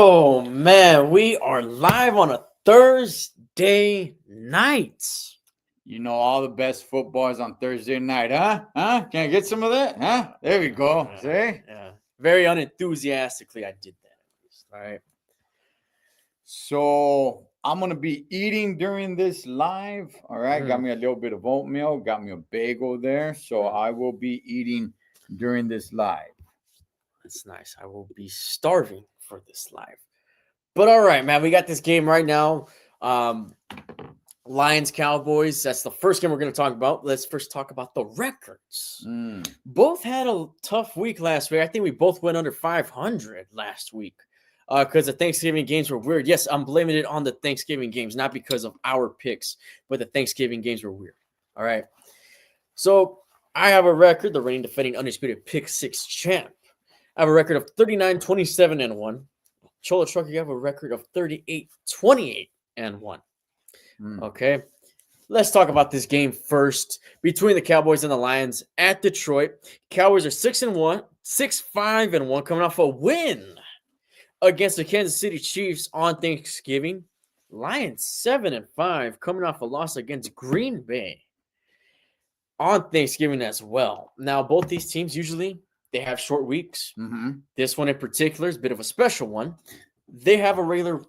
Oh man, we are live on a Thursday night. You know all the best footballs on Thursday night, huh? Huh? Can I get some of that? Huh? There we go. See? Yeah. Very unenthusiastically, I did that. All right. So I'm gonna be eating during this live. All right. Got Mm. me a little bit of oatmeal, got me a bagel there. So I will be eating during this live. That's nice. I will be starving for this live. But all right, man, we got this game right now. Lions Cowboys. That's the first game we're going to talk about. Let's first talk about the records. Both had a tough week last week. I think we both went under 500 last week because the Thanksgiving games were weird. Yes, I'm blaming it on the Thanksgiving games, not because of our picks, but the Thanksgiving games were weird. All right. So I have a record, the reigning defending undisputed pick six champ. I have a record of 39, 27, and 1. Cholo Trucker, you have a record of 38, 28, and 1. Okay. Let's talk about this game first between the Cowboys and the Lions at Detroit. Cowboys are 6-1, 6-5-1, coming off a win against the Kansas City Chiefs on Thanksgiving. Lions 7-5, coming off a loss against Green Bay on Thanksgiving as well. Now, both these teams usually they have short weeks. This one in particular is a bit of a special one. They have a regular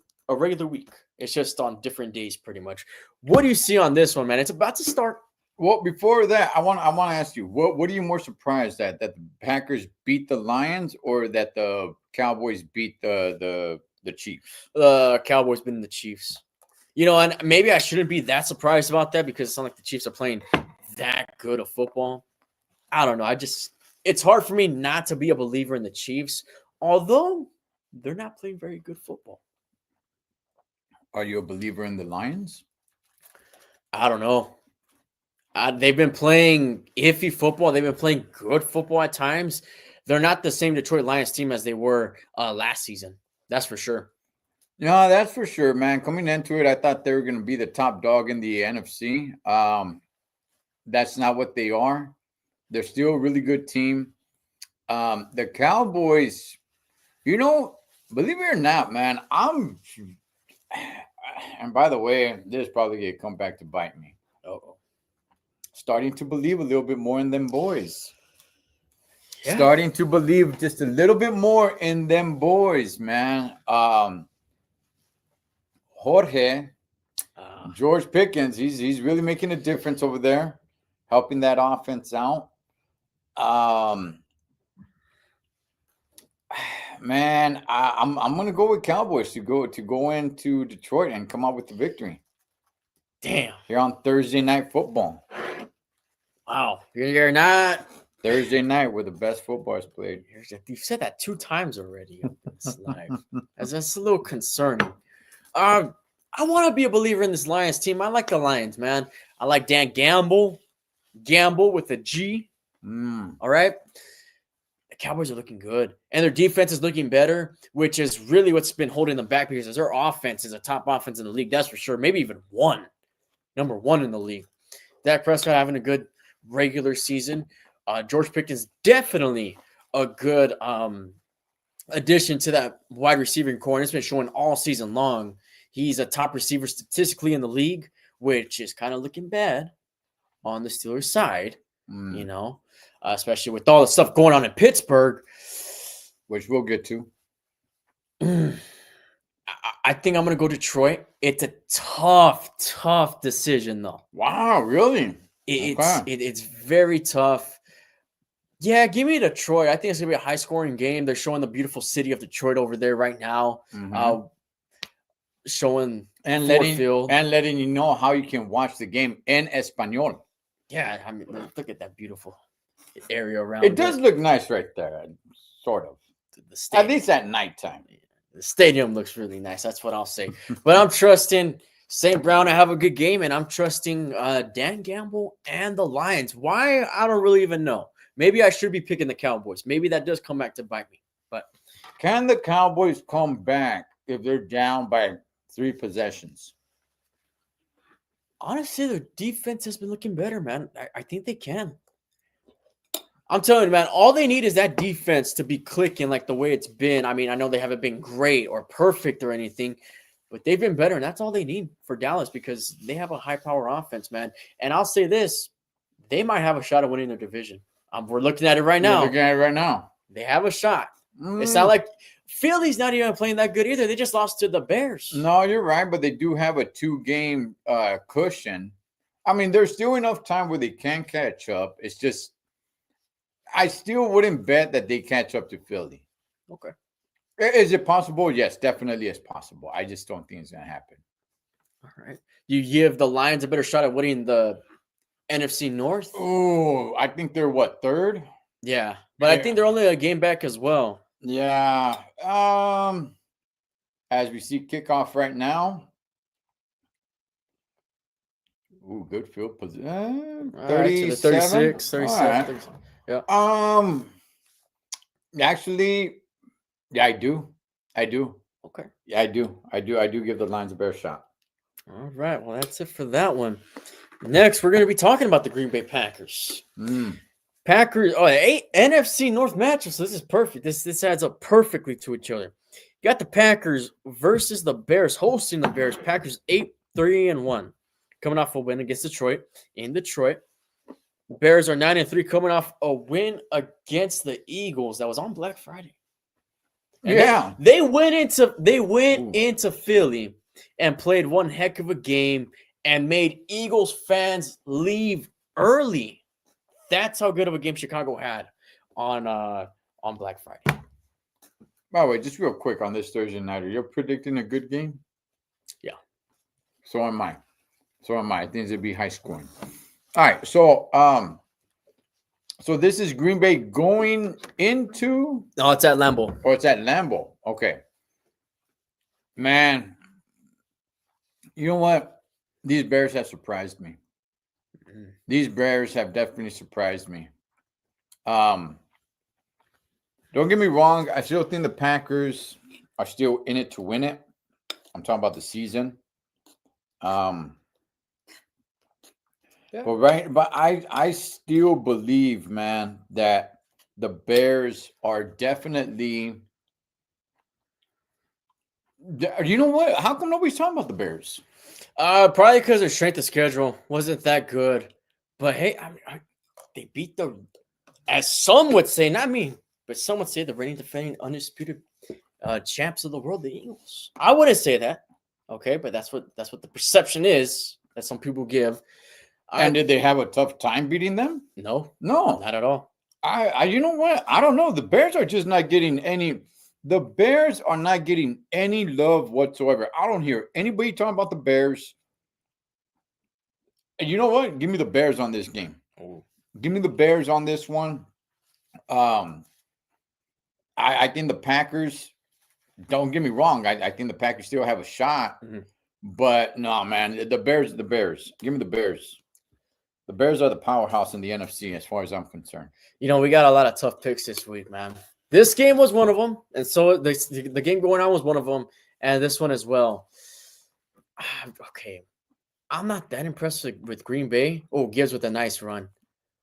week. It's just on different days, pretty much. What do you see on this one, man? It's about to start. Well, before that, I want to ask you, what are you more surprised at? That the Packers beat the Lions or that the Cowboys beat the Chiefs? The Cowboys beating the Chiefs. You know, and maybe I shouldn't be that surprised about that because it's not like the Chiefs are playing that good of football. I don't know. It's hard for me not to be a believer in the Chiefs, although they're not playing very good football. Are you a believer in the Lions? I don't know. They've been playing iffy football. They've been playing good football at times. They're not the same Detroit Lions team as they were last season. That's for sure. No, that's for sure, man. Coming into it, I thought they were going to be the top dog in the NFC. That's not what they are. They're still a really good team. The Cowboys, believe it or not, man, and by the way, this is probably going to come back to bite me. Starting to believe a little bit more in them boys. Yeah. Starting to believe just a little bit more in them boys, man. George Pickens, he's really making a difference over there, helping that offense out. Man, I'm gonna go with Cowboys to go into Detroit and come out with the victory. Damn. Here on Thursday Night Football. Wow, you're not Thursday night where the best football is played. You've said that 2 times already on this live. That's a little concerning. I want to be a believer in this Lions team. I like the Lions, man. I like Dan Gamble with a G. All right. The Cowboys are looking good, and their defense is looking better, which is really what's been holding them back because their offense is a top offense in the league. That's for sure. Maybe even number one in the league. Dak Prescott having a good regular season. George Pickens definitely a good addition to that wide receiving core. And it's been showing all season long. He's a top receiver statistically in the league, which is kind of looking bad on the Steelers side, especially with all the stuff going on in Pittsburgh, which we'll get to. I think I'm going to go Detroit. It's a tough decision, though. Wow, really? It's very tough. Yeah, give me Detroit. I think it's going to be a high-scoring game. They're showing the beautiful city of Detroit over there right now. Showing and letting you know how you can watch the game in Espanol. Yeah, I mean, look at that beautiful area around. It does look nice right there, sort of. At least at nighttime. The stadium looks really nice. That's what I'll say. But I'm trusting St. Brown to have a good game, and I'm trusting Dan Gamble and the Lions. Why? I don't really even know. Maybe I should be picking the Cowboys. Maybe that does come back to bite me. But can the Cowboys come back if they're down by 3 possessions? Honestly, their defense has been looking better, man. I think they can. I'm telling you, man, all they need is that defense to be clicking like the way it's been. I mean, I know they haven't been great or perfect or anything, but they've been better, and that's all they need for Dallas because they have a high-power offense, man. And I'll say this, they might have a shot at winning their division. We're looking at it right now. We're looking at it right now. They have a shot. It's not like Philly's not even playing that good either. They just lost to the Bears. No, you're right, but they do have a 2-game cushion. I mean, there's still enough time where they can catch up. It's just I still wouldn't bet that they catch up to Philly. Okay. Is it possible? Yes, definitely it's possible. I just don't think it's going to happen. All right. You give the Lions a better shot at winning the NFC North? Oh, I think they're what, 3rd? Yeah. But I think they're only a game back as well. Yeah. As we see kickoff right now. Ooh, good field position. 37. 36, 37. Right. 37. Yeah. Actually, yeah, I do. Okay. Yeah, I do give the Lions a better shot. All right. Well, that's it for that one. Next, we're going to be talking about the Green Bay Packers. Packers, NFC North matchup. So this is perfect. This adds up perfectly to each other. You got the Packers versus the Bears, hosting the Bears. Packers 8-3-1, coming off a win against Detroit in Detroit. Bears are 9-3, coming off a win against the Eagles that was on Black Friday. And yeah, they went into Philly and played one heck of a game and made Eagles fans leave early. That's how good of a game Chicago had on Black Friday. By the way, just real quick on this Thursday night, are you predicting a good game? Yeah. So am I. I think it'll be high scoring. All right. So so this is Green Bay going into. No, it's at Lambeau. Oh, it's at Lambeau. Okay. Man, you know what? These Bears have surprised me. These Bears have definitely surprised me. Don't get me wrong. I still think the Packers are still in it to win it. I'm talking about the season. But I still believe, man, that the Bears are definitely. You know what? How come nobody's talking about the Bears? Probably because their strength of schedule wasn't that good. But hey, they beat as some would say, not me, but some would say the reigning defending undisputed champs of the world, the Eagles. I wouldn't say that, okay, but that's what the perception is that some people give. And did they have a tough time beating them? No, not at all. I you know what? I don't know. The Bears are just not getting any. The Bears are not getting any love whatsoever. I don't hear anybody talking about the Bears. And you know what? Give me the Bears on this game. Give me the Bears on this one. I think the Packers, don't get me wrong. I think the Packers still have a shot. Mm-hmm. But no, man, the Bears. Give me the Bears. The Bears are the powerhouse in the NFC as far as I'm concerned. You know, we got a lot of tough picks this week, man. This game was one of them, and so the game going on was one of them, and this one as well. Okay, I'm not that impressed with Green Bay. Oh, Gibbs with a nice run.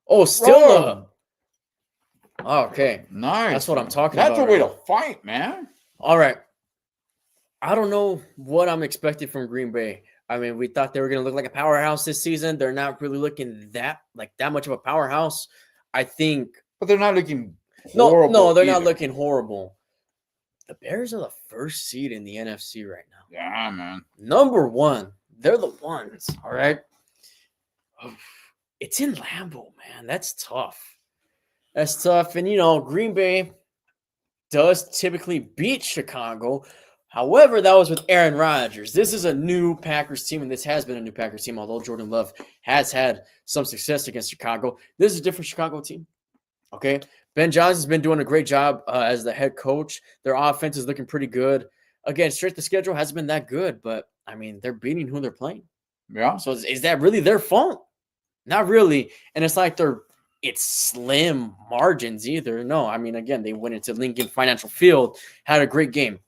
Oh, still okay. Nice. That's what I'm talking about. That's a way to fight, man. All right. I don't know what I'm expecting from Green Bay. I mean, we thought they were going to look like a powerhouse this season. They're not really looking that much of a powerhouse. I think. But they're not looking horrible. No, they're not looking horrible. The Bears are the first seed in the NFC right now. Yeah, man. Number one. They're the ones. All right. It's in Lambeau, man. That's tough. And, you know, Green Bay does typically beat Chicago. However, that was with Aaron Rodgers. This is a new Packers team, and this has been a new Packers team, although Jordan Love has had some success against Chicago. This is a different Chicago team, okay? Ben Johnson's been doing a great job as the head coach. Their offense is looking pretty good. Again, straight to schedule hasn't been that good, but, I mean, they're beating who they're playing. Yeah. So is that really their fault? Not really. And it's like it's slim margins either. No, I mean, again, they went into Lincoln Financial Field, had a great game.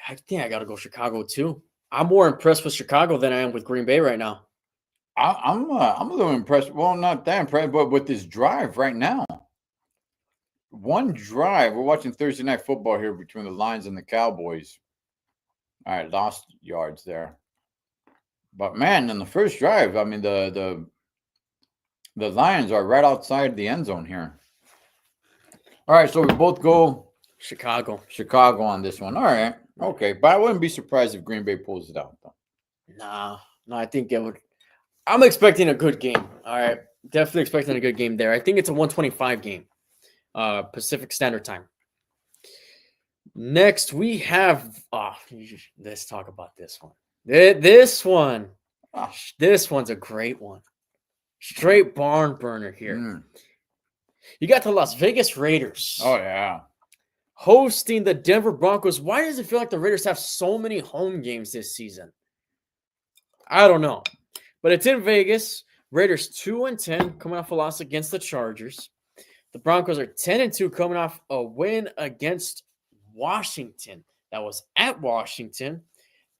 I think I got to go Chicago too. I'm more impressed with Chicago than I am with Green Bay right now. I'm a little impressed. Well, not that impressed, but with this drive right now. One drive. We're watching Thursday Night Football here between the Lions and the Cowboys. All right, lost yards there. But man, in the first drive, I mean the Lions are right outside the end zone here. All right, so we both go Chicago on this one. All right, okay, but I wouldn't be surprised if Green Bay pulls it out though. No, I think it would. I'm expecting a good game. All right, definitely expecting a good game there. I think it's a 125 game, Pacific Standard Time. Next, we have. Let's talk about this one. This one's a great one. Straight barn burner here. You got the Las Vegas Raiders. Oh, yeah. Hosting the Denver Broncos. Why does it feel like the Raiders have so many home games this season? I don't know. But it's in Vegas. Raiders 2-10 coming off a loss against the Chargers. The Broncos are 10-2 coming off a win against Washington. That was at Washington.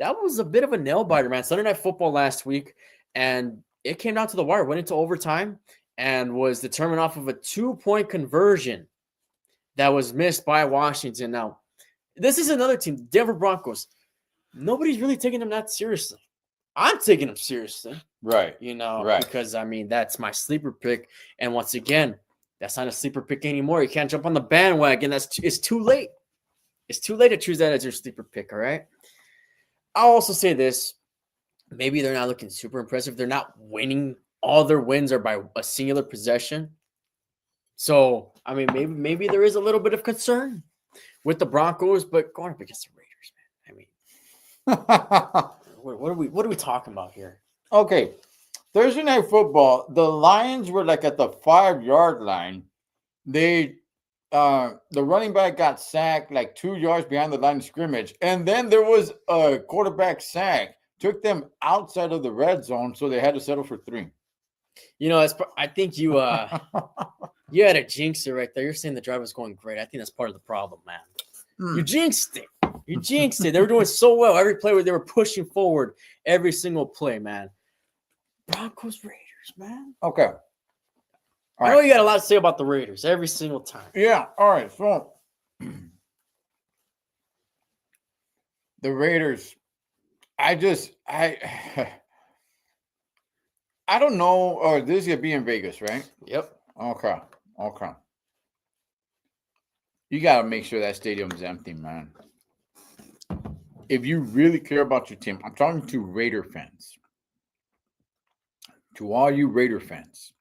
That was a bit of a nail biter, man. Sunday Night Football last week, and it came down to the wire, went into overtime, and was determined off of a 2-point conversion that was missed by Washington. Now, this is another team, Denver Broncos. Nobody's really taking them that seriously. I'm taking them seriously. Right. Because, I mean, that's my sleeper pick. And once again, that's not a sleeper pick anymore. You can't jump on the bandwagon. It's too late. It's too late to choose that as your sleeper pick, all right? I'll also say this. Maybe they're not looking super impressive. They're not winning. All their wins are by a singular possession. So, I mean, maybe there is a little bit of concern with the Broncos, but going up against the Raiders, man. I mean, what are we talking about here? Okay. Thursday Night Football, the Lions were like at the 5-yard line. The running back got sacked like 2 yards behind the line of scrimmage. And then there was a quarterback sack. Took them outside of the red zone, so they had to settle for 3. I think you you had a jinx it right there. You're saying the drive was going great. I think that's part of the problem, man. You jinxed it. They were doing so well. Every play where they were pushing forward every single play, man. Broncos, Raiders, man. Okay. I know you got a lot to say about the Raiders every single time. Yeah. All right. So the Raiders, I don't know. Oh, this is gonna be in Vegas, right? Yep. Okay. You got to make sure that stadium is empty, man. If you really care about your team, I'm talking to Raider fans. To all you Raider fans,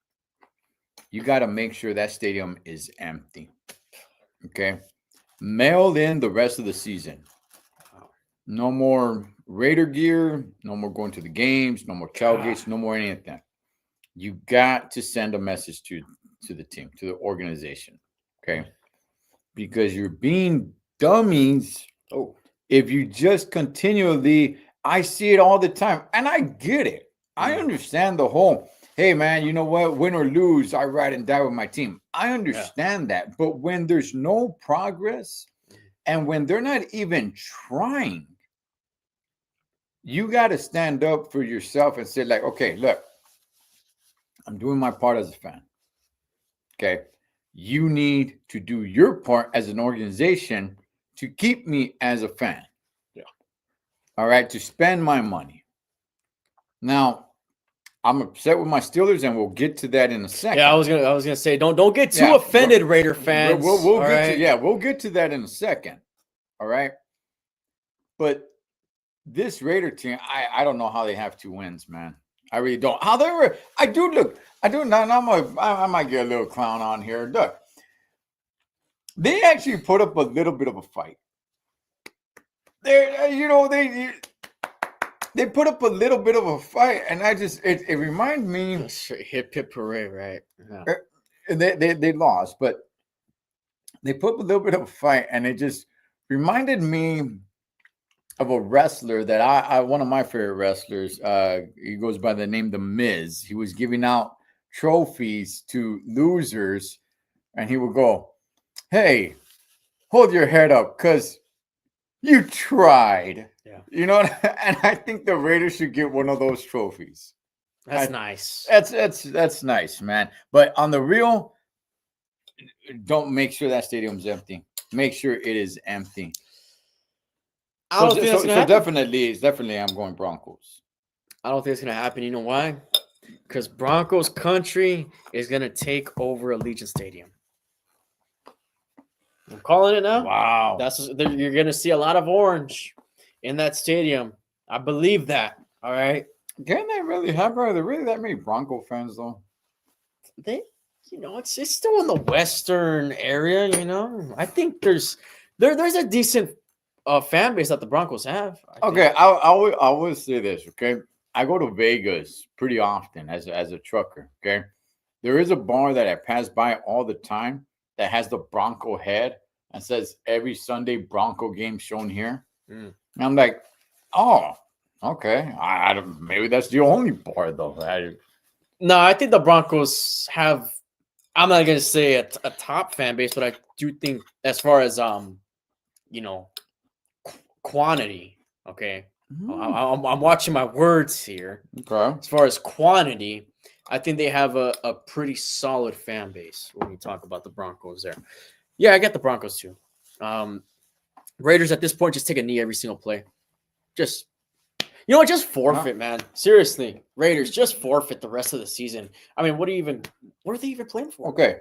you got to make sure that stadium is empty. Okay? Mail in the rest of the season. No more Raider gear, no more going to the games, no more tailgates, no more any of that. You got to send a message to the team, to the organization, okay? Because you're being dummies. If you just continually, I see it all the time, and I get it. I understand the whole, hey, man, you know what? Win or lose, I ride and die with my team. I understand that. But when there's no progress and when they're not even trying, you got to stand up for yourself and say, like, okay, look, I'm doing my part as a fan. Okay. You need to do your part as an organization to keep me as a fan. Yeah. All right. To spend my money. Now, I'm upset with my Steelers, and we'll get to that in a second. Yeah, I was gonna say, don't get too offended, Raider fans. We'll get to that in a second. All right. But this Raider team, I don't know how they have 2 wins, man. I really don't. However, I might get a little clown on here. Look, they actually put up a little bit of a fight. They put up a little bit of a fight, and it reminds me. Hip hip hooray, right? Yeah. They lost, but they put up a little bit of a fight, and it just reminded me of a wrestler that I one of my favorite wrestlers. He goes by the name The Miz. He was giving out trophies to losers, and he would go, "Hey, hold your head up, because you tried." Yeah. You know, and I think the Raiders should get one of those trophies. That's nice. That's nice, man. But on the real, don't make sure that stadium's empty. Make sure it is empty. I don't think that's gonna happen. Definitely, I'm going Broncos. I don't think it's gonna happen. You know why? Because Broncos country is gonna take over Allegiant Stadium. I'm calling it now. Wow. You're gonna see a lot of orange in that stadium. I believe that. All right. Can they really have? Are there really that many Bronco fans though? It's still in the western area. I think there's a decent fan base that the Broncos have. Okay, I will say this. Okay, I go to Vegas pretty often as a trucker. Okay, there is a bar that I pass by all the time that has the Bronco head and says every Sunday Bronco game shown here. And I'm like, oh, okay. I don't. Maybe that's the only bar though. No, I think the Broncos have. I'm not gonna say a top fan base, but I do think as far as quantity. Okay, I'm watching my words here. Okay. As far as quantity, I think they have a pretty solid fan base when you talk about the Broncos there. Yeah, I get the Broncos too. Raiders at this point just take a knee every single play. Just forfeit, man. Seriously, Raiders just forfeit the rest of the season. I mean, what are they even playing for? Okay,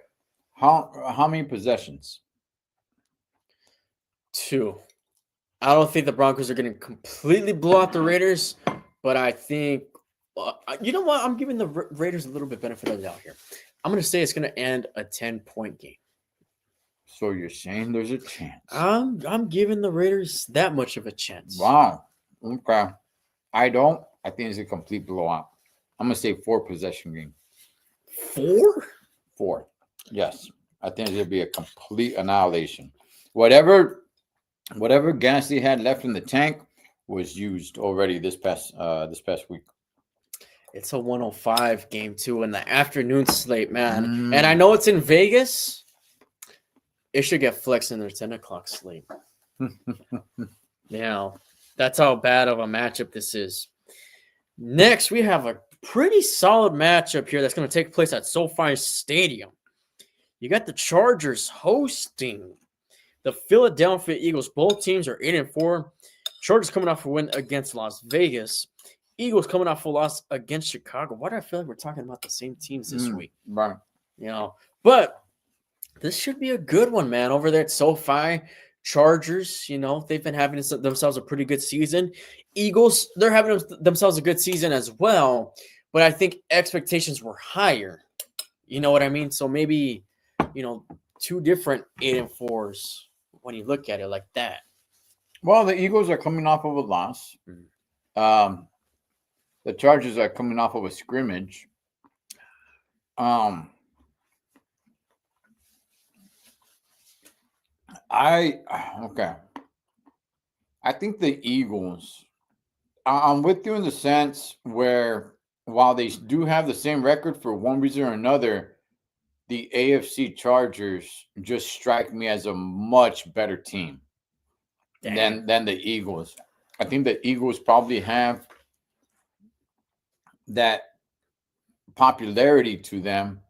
how many possessions? 2. I don't think the Broncos are going to completely blow out the Raiders, but I think, you know what? I'm giving the Raiders a little bit benefit of the doubt here. I'm going to say it's going to end a 10-point game. So you're saying there's a chance? I'm giving the Raiders that much of a chance. Wow. Okay. I think it's a complete blowout. I'm going to say 4 possession game. 4? 4. Yes. I think it'll be a complete annihilation. Whatever gas he had left in the tank was used already this past week. It's a 105 game too in the afternoon slate, man. And I know it's in Vegas. It should get flexed in their 10 o'clock slate. That's how bad of a matchup this is. Next, we have a pretty solid matchup here that's going to take place at SoFi Stadium. You got the Chargers hosting the Philadelphia Eagles. Both teams are 8-4. Chargers coming off a win against Las Vegas. Eagles coming off a loss against Chicago. Why do I feel like we're talking about the same teams this week? Right. But this should be a good one, man. Over there at SoFi, Chargers, they've been having themselves a pretty good season. Eagles, they're having themselves a good season as well. But I think expectations were higher. You know what I mean? So maybe, 2 different 8-4s when you look at it like that. Well, the Eagles are coming off of a loss. The Chargers are coming off of a scrimmage. I think the Eagles, I'm with you in the sense where while they do have the same record for one reason or another, the AFC Chargers just strike me as a much better team than the Eagles. I think the Eagles probably have that popularity to them,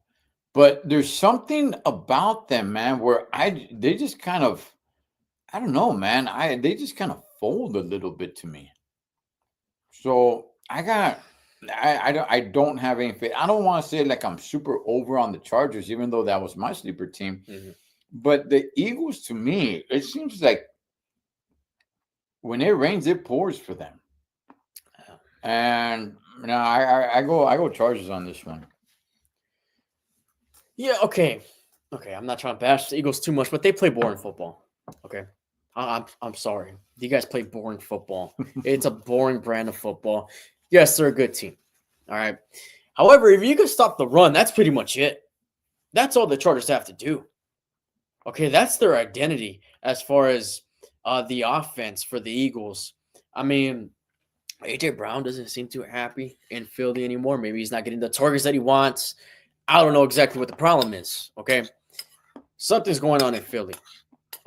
but there's something about them, man, where they just kind of, I don't know, man. They just kind of fold a little bit to me. So I don't have any faith. I don't want to say like I'm super over on the Chargers, even though that was my sleeper team. But the Eagles, to me, it seems like when it rains, it pours for them. And I go Chargers on this one. Yeah, okay. I'm not trying to bash the Eagles too much, but they play boring football. Okay. I'm sorry. You guys play boring football. It's a boring brand of football. Yes, they're a good team. All right. However, if you can stop the run, that's pretty much it. That's all the Chargers have to do. Okay, that's their identity as far as the offense for the Eagles. I mean, A.J. Brown doesn't seem too happy in Philly anymore. Maybe he's not getting the targets that he wants. I don't know exactly what the problem is, okay? Something's going on in Philly.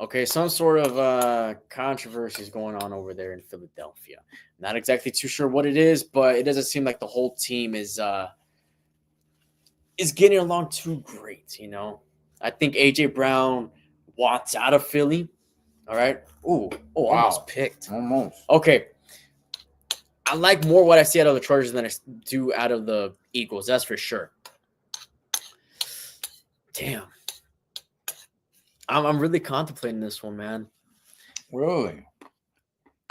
Okay, some sort of controversy is going on over there in Philadelphia. Not exactly too sure what it is, but it doesn't seem like the whole team is getting along too great. I think AJ Brown wants out of Philly. All right. Ooh, almost Wow. picked. Almost. Okay. I like more what I see out of the Chargers than I do out of the Eagles. That's for sure. Damn. I'm really contemplating this one, man. Really?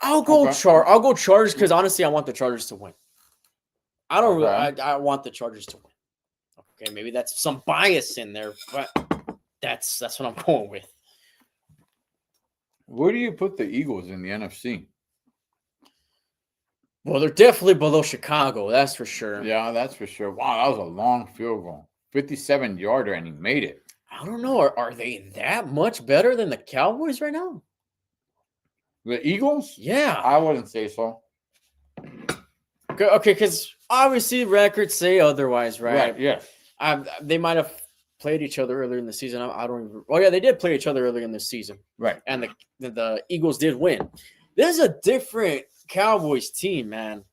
I'll go Chargers because honestly, I want the Chargers to win. I don't really. I want the Chargers to win. Okay, maybe that's some bias in there, but that's what I'm going with. Where do you put the Eagles in the NFC? Well, they're definitely below Chicago. That's for sure. Yeah, that's for sure. Wow, that was a long field goal. 57-yarder, and he made it. I don't know. Are they that much better than the Cowboys right now? The Eagles? Yeah. I wouldn't say so. Okay, because obviously records say otherwise, right? Right, yeah. They might have played each other earlier in the season. I don't even. Oh, yeah, they did play each other earlier in the season. Right. And the Eagles did win. This is a different Cowboys team, man.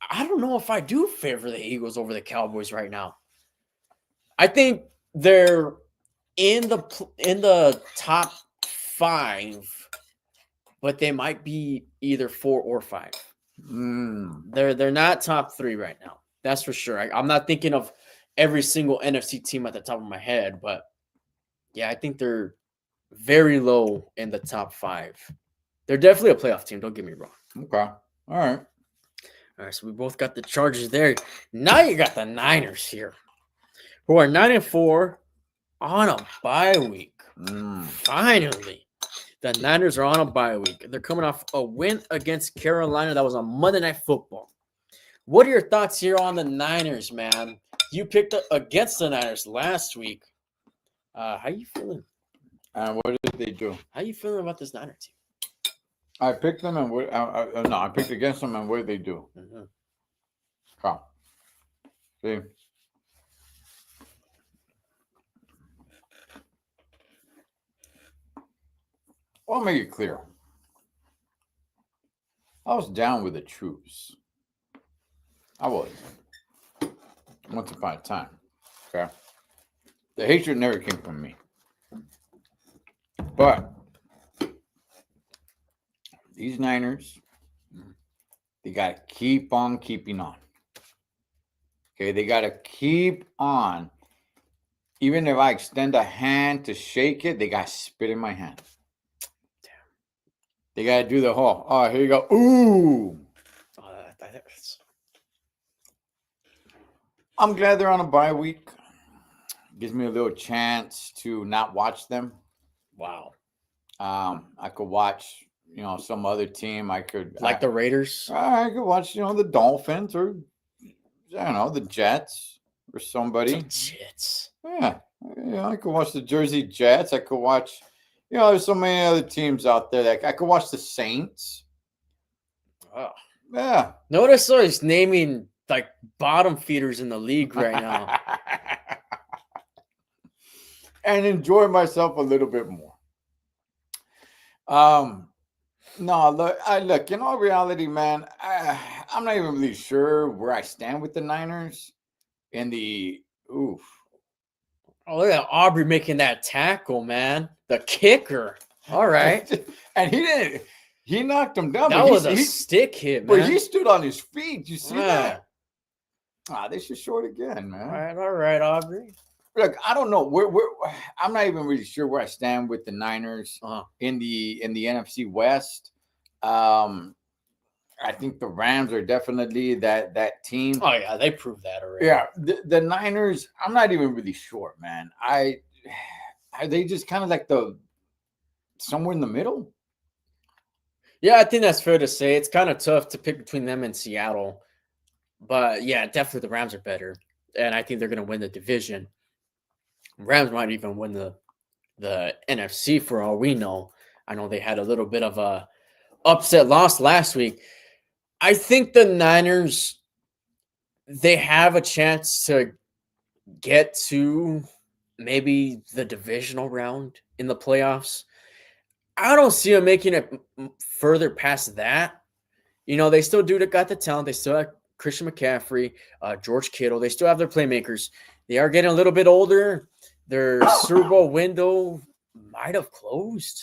I don't know if I do favor the Eagles over the Cowboys right now. I think they're in the top 5, but they might be either 4 or 5. They're not top 3 right now. That's for sure. I'm not thinking of every single NFC team at the top of my head, but yeah, I think they're very low in the top 5. They're definitely a playoff team. Don't get me wrong. Okay. All right. All right, so we both got the Chargers there. Now you got the Niners here, who are 9-4 on a bye week. Finally, the Niners are on a bye week. They're coming off a win against Carolina that was on Monday Night Football. What are your thoughts here on the Niners, man? You picked against the Niners last week. How you feeling? What did they do? How you feeling about this Niner team? I picked them, and I picked against them, and what did they do? Come. See? Well, I'll make it clear. I was down with the troops. I was. Once upon a time. Okay. The hatred never came from me. But these Niners, they got to keep on keeping on. Okay, they got to keep on. Even if I extend a hand to shake it, they got to spit in my hand. Damn. They got to do the whole, oh, here you go. Ooh. I'm glad they're on a bye week. Gives me a little chance to not watch them. Wow. I could watch, some other team. I could the Raiders. I could watch, the Dolphins or the Jets or somebody. The Jets. Yeah. I could watch the Jersey Jets. I could watch, there's so many other teams out there that I could watch the Saints. Oh. Yeah. Notice he's naming bottom feeders in the league right now. And enjoy myself a little bit more. No, look, in all reality, man, I'm not even really sure where I stand with the Niners in the oof. Oh, look at Aubrey making that tackle, man. The kicker. All right. And he knocked him down. That was a stick hit, man. But he stood on his feet. You see that? They should show it again, man. All right, Aubrey. Look, I don't know. I'm not even really sure where I stand with the Niners in the NFC West. I think the Rams are definitely that team. Oh yeah, they proved that already. Yeah, the Niners. I'm not even really sure, man. Are they just kind of like somewhere in the middle? Yeah, I think that's fair to say. It's kind of tough to pick between them and Seattle, but yeah, definitely the Rams are better, and I think they're going to win the division. Rams might even win the NFC for all we know. I know they had a little bit of a upset loss last week. I think the Niners, they have a chance to get to maybe the divisional round in the playoffs. I don't see them making it further past that. They still got the talent. They still have Christian McCaffrey, George Kittle. They still have their playmakers. They are getting a little bit older. Their Super Bowl window might have closed.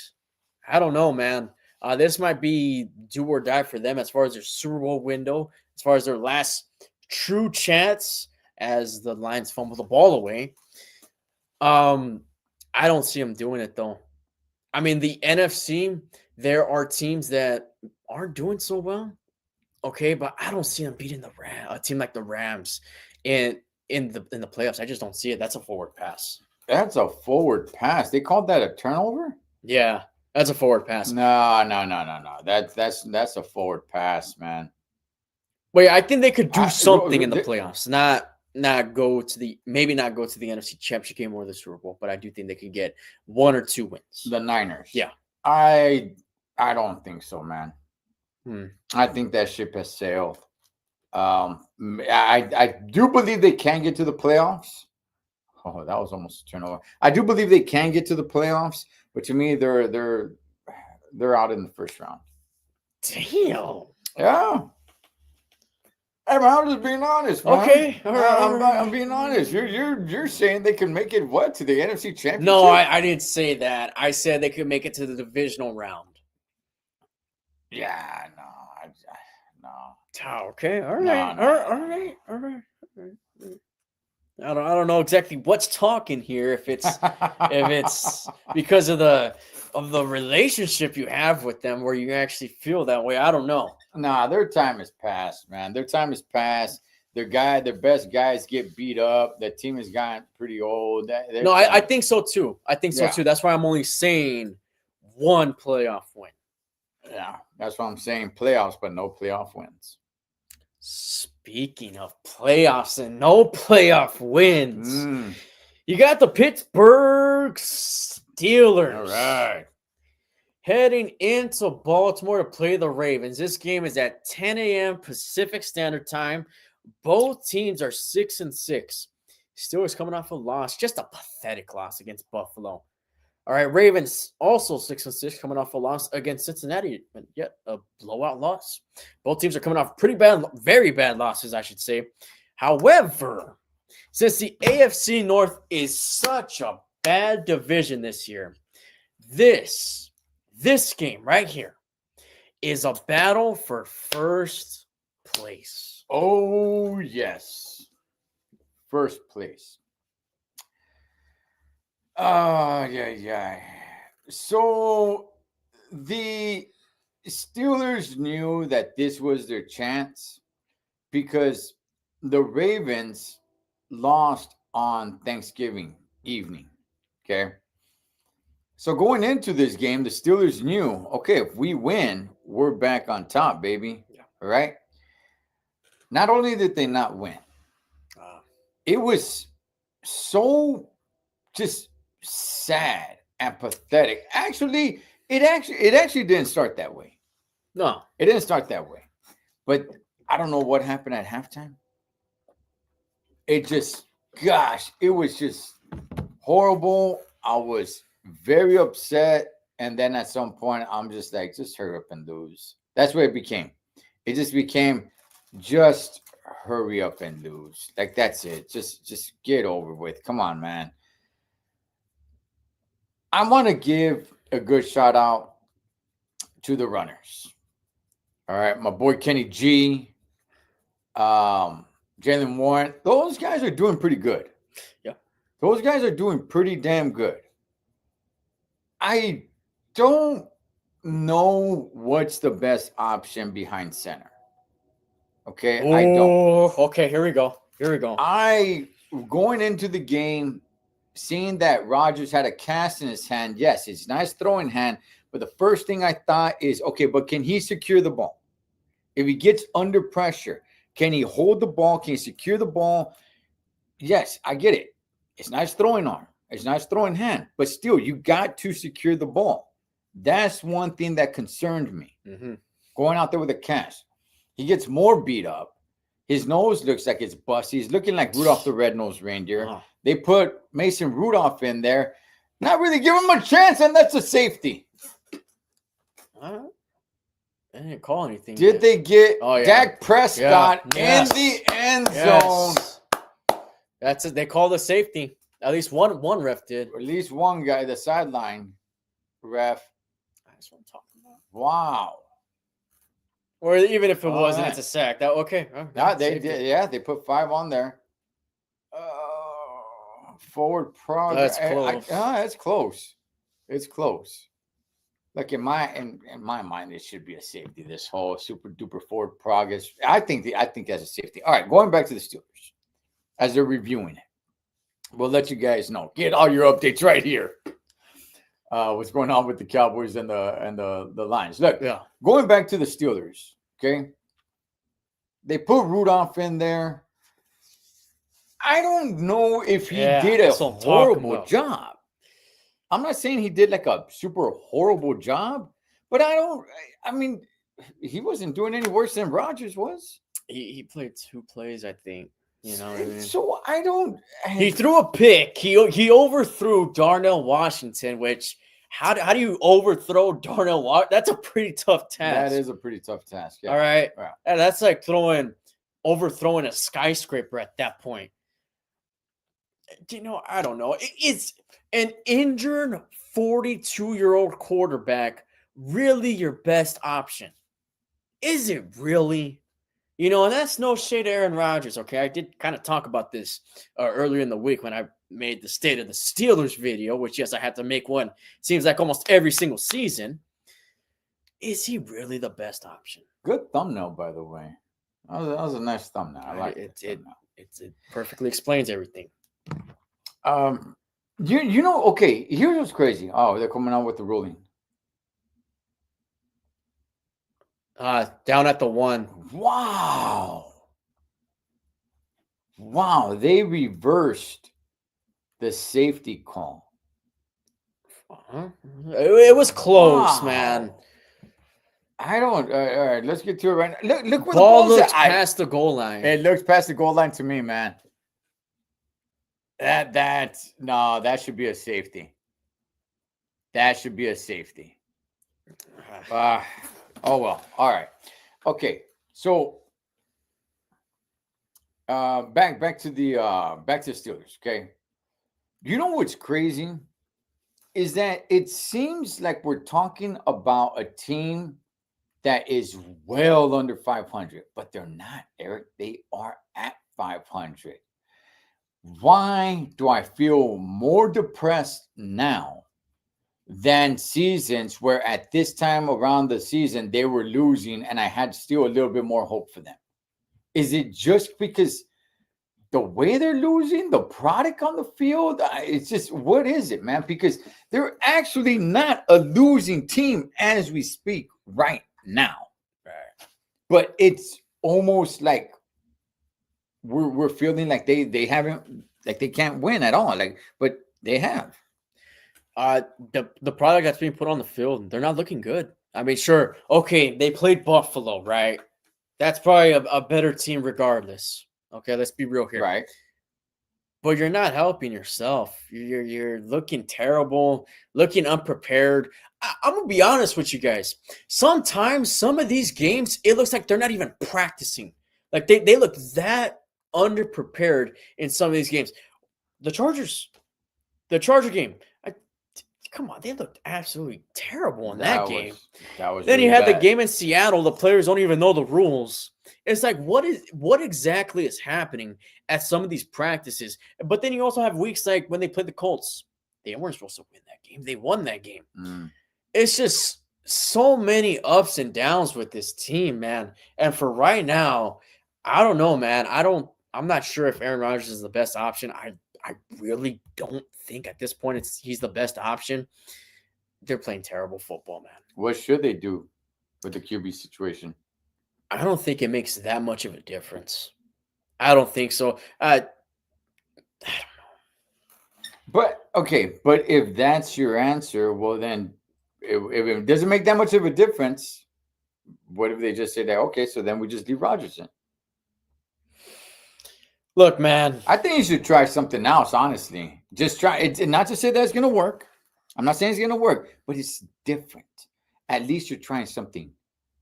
I don't know, man. This might be do or die for them as far as their Super Bowl window, as far as their last true chance as the Lions fumble the ball away. I don't see them doing it, though. I mean, the NFC, there are teams that aren't doing so well. Okay, but I don't see them beating a team like the Rams in the playoffs. I just don't see it. That's a forward pass. That's a forward pass. They called that a turnover? Yeah, that's a forward pass. No. That's a forward pass, man. Wait, I think they could do something in the playoffs. Not go to the NFC Championship game or the Super Bowl, but I do think they could get 1 or 2 wins. The Niners. Yeah. I don't think so, man. I think that ship has sailed. I do believe they can get to the playoffs. Oh, that was almost a turnover. I do believe they can get to the playoffs, but to me, they're out in the first round. Damn. Yeah. Hey, man, I'm just being honest, man. Okay. All right. I'm being honest. You're saying they can make it to the NFC Championship? No, I didn't say that. I said they could make it to the divisional round. Yeah, no. Okay. All right. All right. I don't know exactly what's talking here. If it's because of the relationship you have with them, where you actually feel that way. I don't know. Nah, their time is past, man. Their time is past. Their best guys get beat up. That team has gotten pretty old. I think so too. That's why I'm only saying 1 playoff win. Yeah, that's what I'm saying. Playoffs, but no playoff wins. Speaking of playoffs and no playoff wins, you got the Pittsburgh Steelers. All right. Heading into Baltimore to play the Ravens. This game is at 10 a.m. Pacific Standard Time. Both teams are 6-6. Steelers coming off a loss, just a pathetic loss against Buffalo. All right, Ravens also 6-6, coming off a loss against Cincinnati, and yet a blowout loss. Both teams are coming off very bad losses, I should say. However, since the AFC North is such a bad division this year, this game right here is a battle for first place. Oh, yes. First place. Yeah. So the Steelers knew that this was their chance because the Ravens lost on Thanksgiving evening. Okay. So going into this game, the Steelers knew, okay, if we win, we're back on top, baby. Yeah. All right. Not only did they not win, it was so just sad and pathetic. Actually, it actually didn't start that way. No, it didn't start that way. But I don't know what happened at halftime. It was just horrible. I was very upset. And then at some point, I'm just like, just hurry up and lose. That's what it became. It just became just hurry up and lose. Like, that's it. Just get over with. Come on, man. I want to give a good shout out to the runners. All right. My boy Kenny G, Jalen Warren. Those guys are doing pretty good. Yeah. Those guys are doing pretty damn good. I don't know what's the best option behind center. Okay. I don't. Okay. Here we go. Going into the game, seeing that Rodgers had a cast in his hand, yes, it's nice throwing hand, but the first thing I thought is, okay, but can he secure the ball? If he gets under pressure, can he hold the ball? Can he secure the ball? Yes, I get it. It's nice throwing arm. It's nice throwing hand, but still, you got to secure the ball. That's one thing that concerned me. Mm-hmm. Going out there with a cast. He gets more beat up. His nose looks like it's busty. He's looking like Rudolph the Red-Nosed Reindeer. Oh. They put Mason Rudolph in there. Not really give him a chance, and that's a safety. I didn't call anything. Did yet. they get Oh, yeah. Dak Prescott Yeah. in the end zone? Yes. That's it. They called a safety. At least one ref did. At least one guy, the sideline ref. That's what I'm talking about. Wow. Or even if it wasn't, right. it's a sack. That okay. Yeah, they did. Yeah, they put 5 on there. Forward progress. That's close. It's close. It's close. Like in my mind, it should be a safety. This whole super duper forward progress. I think that's a safety. All right, going back to the Steelers as they're reviewing it. We'll let you guys know. Get all your updates right here. What's going on with the Cowboys and the Lions? Look, going back to the Steelers. Okay, they put Rudolph in there. I don't know if he did a horrible job. I'm not saying he did like a super horrible job, but I mean, he wasn't doing any worse than Rodgers was. He played 2 plays, I think. You know what I mean? So he threw a pick. He overthrew Darnell Washington, which how do you overthrow Darnell Washington? That's a pretty tough task. That is a pretty tough task. Yeah. All right. Yeah. And that's like overthrowing a skyscraper at that point. You know, I don't know. It's an injured 42-year-old quarterback really your best option? Is it really? You know, and that's no shade to Aaron Rodgers, okay? I did kind of talk about this earlier in the week when I made the State of the Steelers video, which, yes, I had to make one. Seems like almost every single season. Is he really the best option? Good thumbnail, by the way. That was a nice thumbnail. I like it. It perfectly explains everything. You know, okay, here's what's crazy. Oh, they're coming out with the ruling. Down at the 1. Wow, they reversed the safety call. It was close, man. I don't. All right, let's get to it right now. Look where ball the ball's looks past the goal line. It looks past the goal line to me, man. That should be a safety. That should be a safety. Oh well. All right. Okay. So back to the Steelers. Okay. You know what's crazy is that it seems like we're talking about a team that is well under 500, but they're not, Eric. They are at 500. Why do I feel more depressed now than seasons where at this time around the season they were losing and I had still a little bit more hope for them? Is it just because the way they're losing, the product on the field? It's just, what is it, man? Because they're actually not a losing team as we speak right now. Right. But it's almost like we're feeling like they haven't, like they can't win at all. Like, but they have. The product that's being put on the field, they're not looking good. I mean, sure, okay, they played Buffalo, right? That's probably a better team regardless. Okay, let's be real here. Right. But you're not helping yourself. You're looking terrible, looking unprepared. I'm going to be honest with you guys. Sometimes some of these games, it looks like they're not even practicing. Like they look that underprepared in some of these games. The Charger game, come on, they looked absolutely terrible in that game. That was then really you had bad. the game in Seattle. The players don't even know the rules. It's like, what exactly is happening at some of these practices? But then you also have weeks like when they played the Colts. They weren't supposed to win that game. They won that game. It's just so many ups and downs with this team, man. And for right now, I don't know, man. I'm not sure if Aaron Rodgers is the best option. I really don't think at this point he's the best option. They're playing terrible football, man. What should they do with the QB situation? I don't think it makes that much of a difference. I don't think so. I don't know. But if that's your answer, well, then if it doesn't make that much of a difference, what if they just say that, okay, so then we just leave Rodgers in? Look, man. I think you should try something else, honestly. Just try it. Not to say that it's going to work. I'm not saying it's going to work, but it's different. At least you're trying something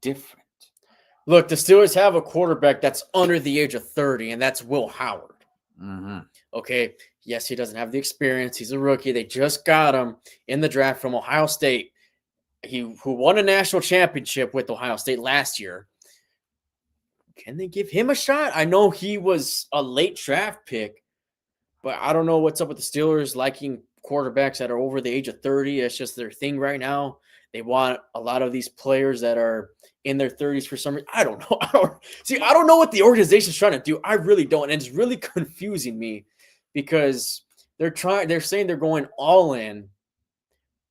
different. Look, the Steelers have a quarterback that's under the age of 30, and that's Will Howard. Mm-hmm. Okay. Yes, he doesn't have the experience. He's a rookie. They just got him in the draft from Ohio State. Who won a national championship with Ohio State last year. Can they give him a shot? I know he was a late draft pick, but I don't know what's up with the Steelers liking quarterbacks that are over the age of 30. It's just their thing right now. They want a lot of these players that are in their 30s for some reason. I don't know. I don't know what the organization's trying to do. I really don't. And it's really confusing me because they're saying they're going all in.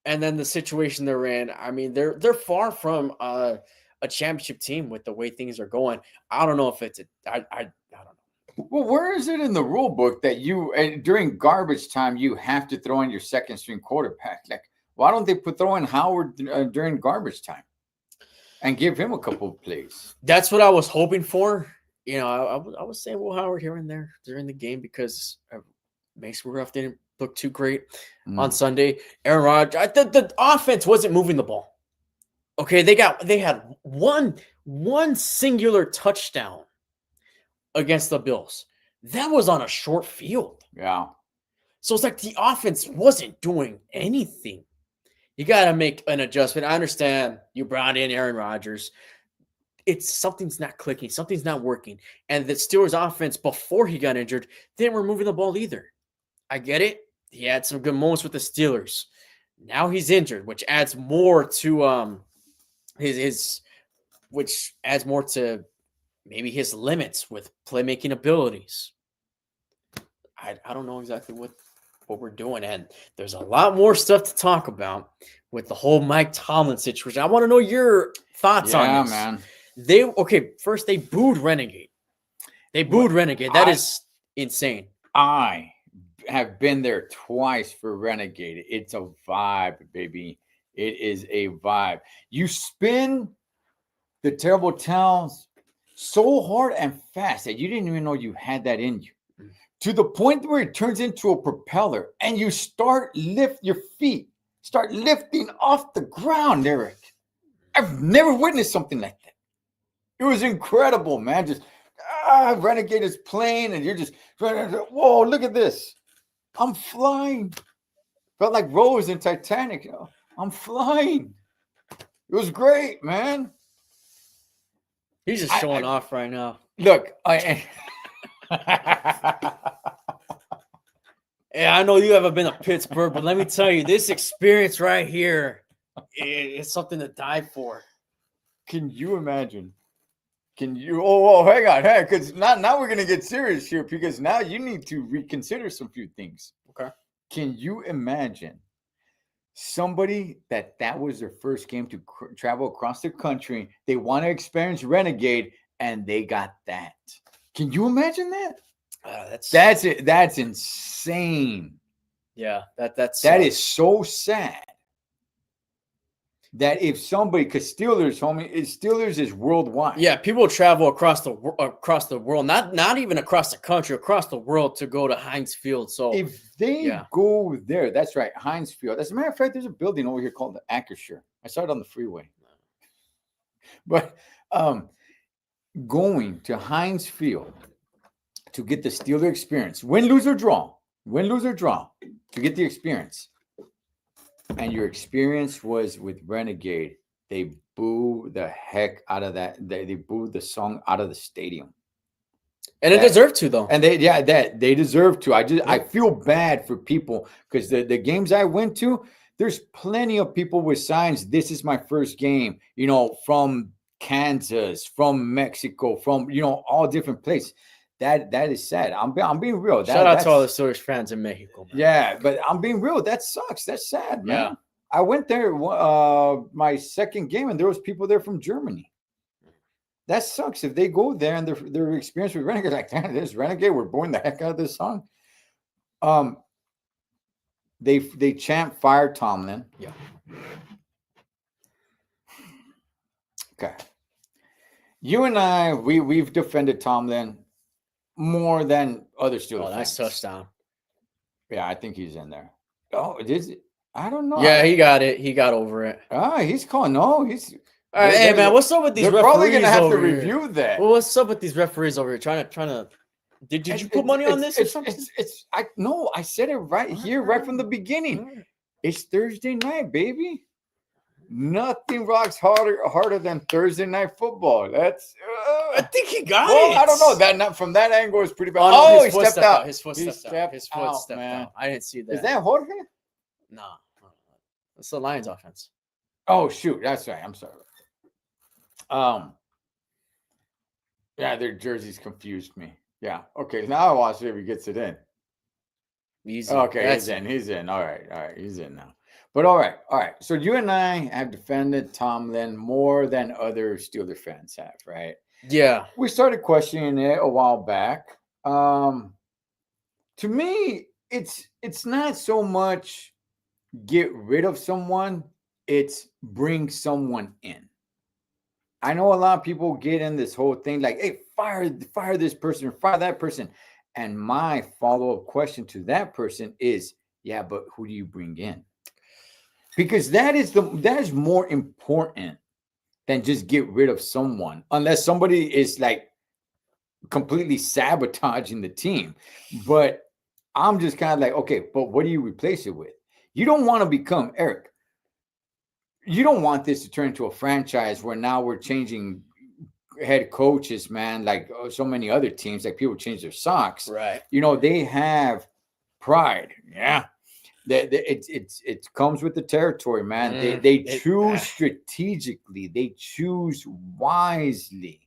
And then the situation they're in, I mean, they're far from a championship team with the way things are going. I don't know if it's I don't know. Well, where is it in the rule book that during garbage time you have to throw in your second string quarterback? Like, why don't they throw in Howard during garbage time and give him a couple of plays? That's what I was hoping for. You know, I was saying Will Howard here and there during the game because Mason Rudolph didn't look too great on Sunday. Aaron Rodgers, the offense wasn't moving the ball. Okay, they had one singular touchdown against the Bills. That was on a short field. Yeah. So it's like the offense wasn't doing anything. You got to make an adjustment. I understand you brought in Aaron Rodgers. Something's not clicking. Something's not working. And the Steelers offense before he got injured, they weren't moving the ball either. I get it. He had some good moments with the Steelers. Now he's injured, which adds more to which adds more to maybe his limits with playmaking abilities. I don't know exactly what we're doing, and there's a lot more stuff to talk about with the whole Mike Tomlin situation. I want to know your thoughts on this. Yeah, man. First they booed Renegade. That is insane. I have been there twice for Renegade. It's a vibe, baby. It is a vibe. You spin the Terrible Towns so hard and fast that you didn't even know you had that in you. To the point where it turns into a propeller and you your feet start lifting off the ground, Eric. I've never witnessed something like that. It was incredible, man. Just Renegade is playing and you're just, whoa, look at this. I'm flying. Felt like Rose in Titanic. You know? I'm flying. It was great, man. He's just showing off right now. Look, yeah, I know you haven't been to Pittsburgh, but let me tell you, this experience right here is something to die for. Can you imagine? Hang on, because now we're gonna get serious here because now you need to reconsider some few things. Okay. Can you imagine somebody that was their first game to travel across the country? They want to experience Renegade, and they got that. Can you imagine that? That's it. That's insane. Yeah, that is so sad. That if somebody, because Steelers is worldwide. Yeah, people travel across the world, not even across the country, across the world to go to Heinz Field. So if they go there, that's right, Heinz Field. As a matter of fact, there's a building over here called the Acrisure. I saw it on the freeway. But going to Heinz Field to get the Steeler experience, win, lose, or draw, to get the experience. And your experience was with Renegade. They boo the heck out of that. They booed the song out of the stadium. And it deserved to, though. And they deserve to. I feel bad for people because the games I went to, there's plenty of people with signs. This is my first game, from Kansas, from Mexico, from, all different places. That is sad. I'm being real. Shout out to all the Steelers fans in Mexico, man. Yeah, but I'm being real. That sucks. That's sad, man. Yeah. I went there my second game, and there was people there from Germany. That sucks. If they go there and their experience with Renegade, like, damn, this Renegade, we're booing the heck out of this song. They chant "Fire Tomlin." Yeah. Okay. You and I, we've defended Tomlin more than other Steelers. Nice touchdown. Yeah, I think he's in there. Oh, I don't know. Yeah, he got it. He got over it. He's calling. No, he's. All right, hey man, what's up with these they're referees? Probably gonna have to over review here? that. Well, what's up with these referees over here? Trying to. Did you put money on this or something? I said it right here, right from the beginning. Right. It's Thursday night, baby. Nothing rocks harder than Thursday night football. That's. I think he got it. I don't know. That from that angle is pretty bad. Oh, he stepped out. His foot stepped out. His foot stepped out. I didn't see that. Is that Jorge? No, it's the Lions offense. Oh shoot, that's right. I'm sorry. Yeah, their jerseys confused me. Yeah. Okay. Now I watch if he gets it in. Easy. Okay, he's in. He's in. All right. He's in now. But all right. So you and I have defended Tomlin more than other Steelers fans have, right? Yeah. We started questioning it a while back. To me, it's not so much get rid of someone, it's bring someone in. I know a lot of people get in this whole thing like, hey, fire this person, fire that person. And my follow-up question to that person is, yeah, but who do you bring in? Because that is more important than just get rid of someone, unless somebody is like completely sabotaging the team. But I'm just kind of like, okay, but what do you replace it with? You don't want to become Eric. You don't want this to turn into a franchise where now we're changing head coaches, man, like so many other teams, like people change their socks. Right. They have pride. Yeah. It comes with the territory, man. They choose strategically. They choose wisely.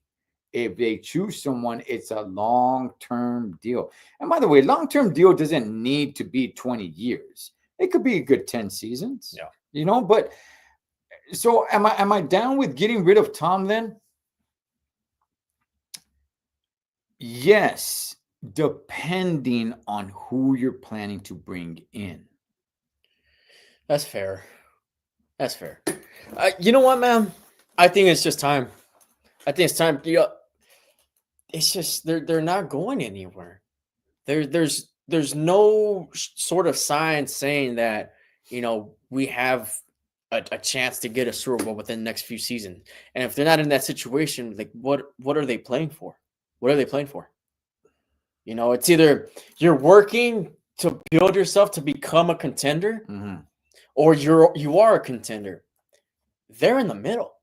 If they choose someone, it's a long-term deal. And by the way, long-term deal doesn't need to be 20 years. It could be a good 10 seasons. Yeah. But so am I down with getting rid of Tomlin? Yes, depending on who you're planning to bring in. That's fair. You know what, man? I think it's just time. I think it's time. It's just they're not going anywhere. There's no sort of sign saying that we have a chance to get a Super Bowl within the next few seasons. And if they're not in that situation, like what are they playing for? What are they playing for? It's either you're working to build yourself to become a contender, or you are a contender. They're in the middle.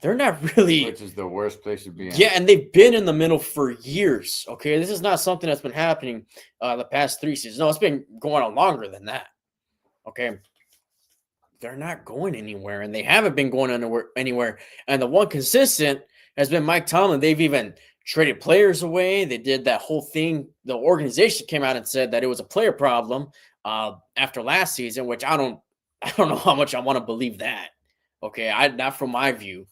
They're not really, which is the worst place to be in. Yeah, and they've been in the middle for years. Okay, this is not something that's been happening the past 3 seasons. No, it's been going on longer than that. Okay, they're not going anywhere, and they haven't been going anywhere. And the one consistent has been Mike Tomlin. They've even traded players away. They did that whole thing. The organization came out and said that it was a player problem after last season, which I don't know how much I want to believe that. Okay, not from my view.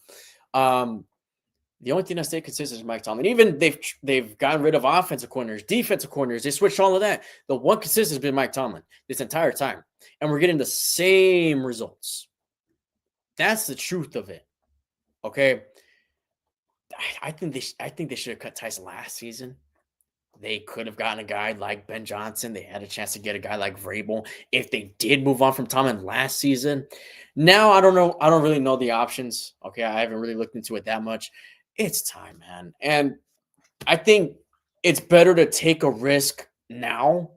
The only thing that stayed consistent is Mike Tomlin. Even they've gotten rid of offensive coordinators, defensive coordinators. They switched all of that. The one consistent has been Mike Tomlin this entire time, and we're getting the same results. That's the truth of it. Okay, I think they should have cut ties last season. They could have gotten a guy like Ben Johnson. They had a chance to get a guy like Vrabel if they did move on from Tomlin last season. Now, I don't know. I don't really know the options. Okay, I haven't really looked into it that much. It's time, man. And I think it's better to take a risk now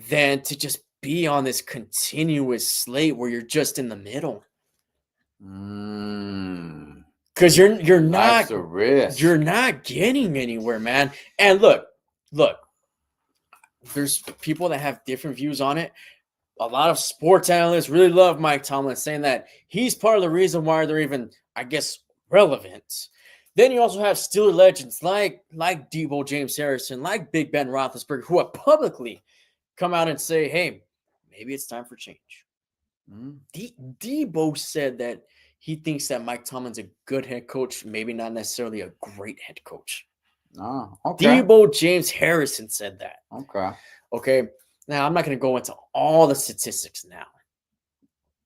than to just be on this continuous slate where you're just in the middle. Because you're not a risk. You're not getting anywhere, man. And look, there's people that have different views on it. A lot of sports analysts really love Mike Tomlin, saying that he's part of the reason why they're even, I guess, relevant. Then you also have Steeler legends like Debo James Harrison, like Big Ben Roethlisberger, who have publicly come out and say, hey, maybe it's time for change. Debo said that he thinks that Mike Tomlin's a good head coach, maybe not necessarily a great head coach. Oh, okay. Debo James Harrison said that. Okay. Now, I'm not going to go into all the statistics now,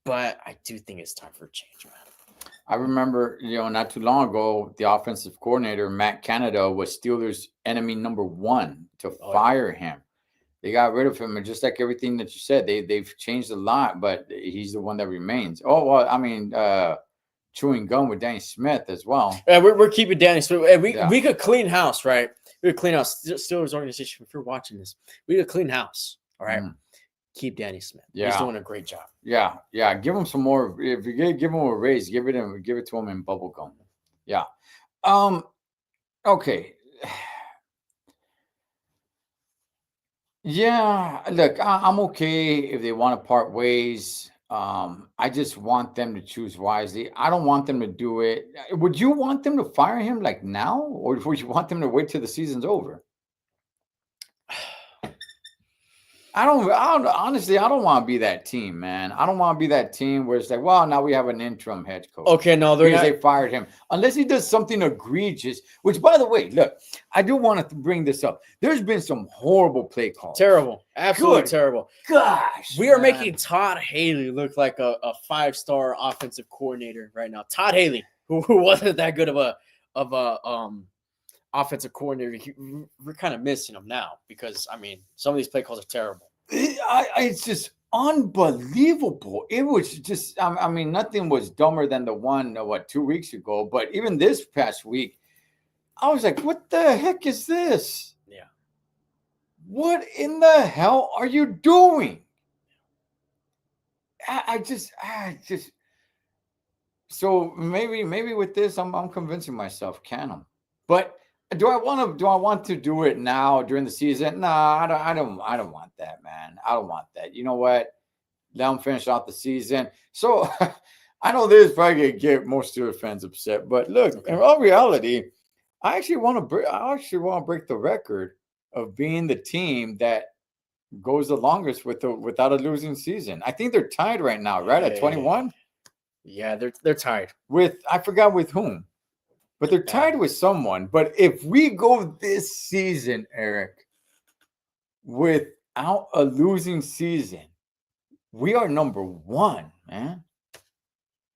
but I do think it's time for a change, man. I remember, not too long ago, the offensive coordinator, Matt Canada, was Steelers' enemy number one to fire him. They got rid of him, and just like everything that you said, they've changed a lot, but he's the one that remains. Oh well, I mean, chewing gum with Danny Smith as well. Yeah, we're keeping Danny Smith. And we could clean house, right? We could clean house. Steelers organization, if you're watching this, we could clean house. All right. Keep Danny Smith. Yeah. He's doing a great job. Yeah. Yeah. Give him some more. If you give him a raise, give it to him in bubble gum. Yeah. Okay. Yeah. Look, I'm okay if they want to part ways. I just want them to choose wisely. I don't want them to do it. Would you want them to fire him like now, or would you want them to wait till the season's over? I don't honestly, I don't want to be that team, man. I don't want to be that team where it's like, well, now we have an interim head coach. Okay, no, they fired him. Unless he does something egregious, which, by the way, look, I do want to bring this up. There's been some horrible play calls. Terrible. Absolutely terrible. Gosh. We are making Todd Haley look like a 5-star offensive coordinator right now. Todd Haley, who wasn't that good of a offensive coordinator. We're kind of missing him now because, I mean, some of these play calls are terrible. It's just unbelievable. It was just, I mean, nothing was dumber than the one, 2 weeks ago. But even this past week, I was like, what the heck is this? Yeah. What in the hell are you doing? I just. So maybe with this, I'm convincing myself, can him. But do I want to do it now during the season? No, I don't want that, man. I don't want that. You know what? Let them finish out the season. So I know this is probably gonna get most Steelers fans upset, but look, in all reality, I actually want to break the record of being the team that goes the longest without a losing season. I think they're tied right now, right? At 21? Yeah, they're tied. With, I forgot with whom. But they're tied with someone. But if we go this season, Eric, without a losing season, we are number 1, man.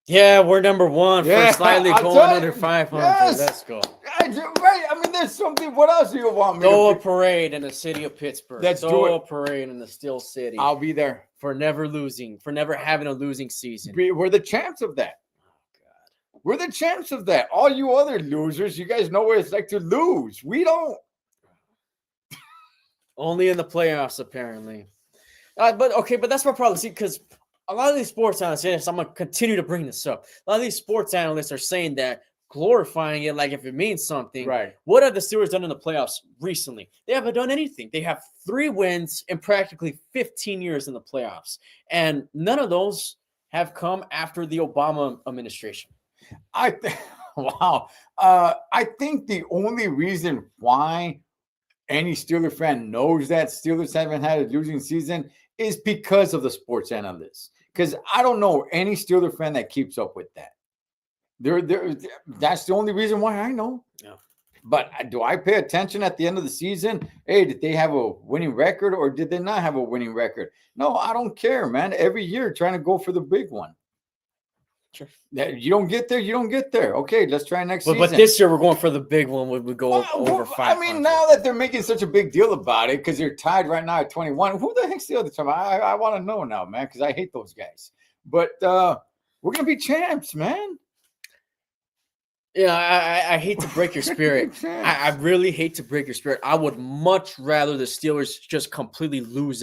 Yeah, we're number 1 for slightly going under 500. Yes. Let's go. Right. I mean, there's something. What else do you want me to do? A parade in the city of Pittsburgh. Let's do a parade in the Steel City. I'll be there. For never having a losing season. We're the champs of that. We're the champs of that. All you other losers, you guys know what it's like to lose. We don't. Only in the playoffs, apparently. But that's my problem. See, because a lot of these sports analysts, I'm going to continue to bring this up. A lot of these sports analysts are saying that, glorifying it like if it means something. Right. What have the Steelers done in the playoffs recently? They haven't done anything. They have 3 wins in practically 15 years in the playoffs. And none of those have come after the Obama administration. Wow. I think the only reason why any Steeler fan knows that Steelers haven't had a losing season is because of the sports analysts. Because I don't know any Steeler fan that keeps up with that. That's the only reason why I know. Yeah. But do I pay attention at the end of the season? Hey, did they have a winning record or did they not have a winning record? No, I don't care, man. Every year trying to go for the big one. Sure. You don't get there, you don't get there. Okay, let's try next season. But this year we're going for the big one. We go over 500. I mean, now that they're making such a big deal about it because they're tied right now at 21. Who the heck's the other team? I want to know now, man, because I hate those guys. But we're gonna be champs, man. Yeah, I hate to break your spirit. I really hate to break your spirit. I would much rather the Steelers just completely lose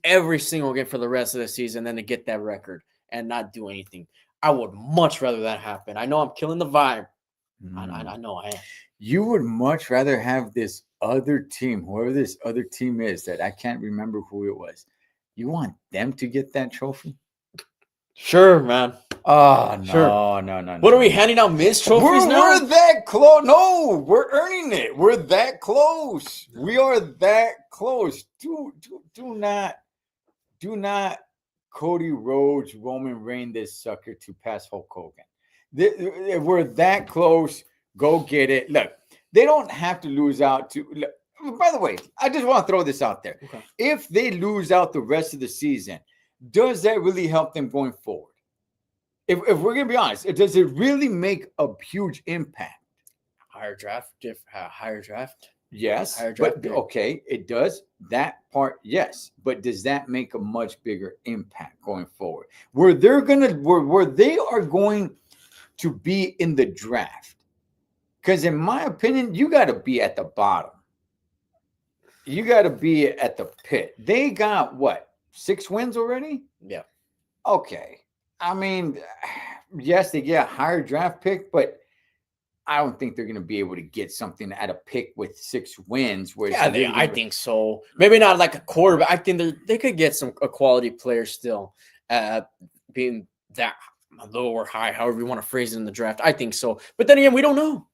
every single game for the rest of the season than to get that record and not do anything. I would much rather that happen. I know I'm killing the vibe. I know I am. You would much rather have this other team, whoever this other team is that I can't remember who it was. You want them to get that trophy? Sure, man. Oh, no, sure. No. What are we handing out Miz trophies now? We're that close. No, we're earning it. We're that close. We are that close. Do not Cody Rhodes, Roman Reigns, this sucker to pass Hulk Hogan. If we're that close, go get it. Look, they don't have to lose out to. Look, by the way, I just want to throw this out there. Okay. If they lose out the rest of the season, does that really help them going forward? If we're going to be honest, does it really make a huge impact? Higher draft. Yes, Higher draft but pick. okay, it does that part. Yes, but does that make a much bigger impact going forward? Where they are going to be in the draft? Because in my opinion, you got to be at the bottom. You got to be at the pit. They got what, 6 wins already? Yeah. Okay. I mean, yes, they get a higher draft pick, but I don't think they're going to be able to get something at a pick with 6 wins. Where Yeah, I think so. Maybe not like a quarterback. I think they could get a quality player still, being that low or high, however you want to phrase it in the draft. I think so. But then again, we don't know.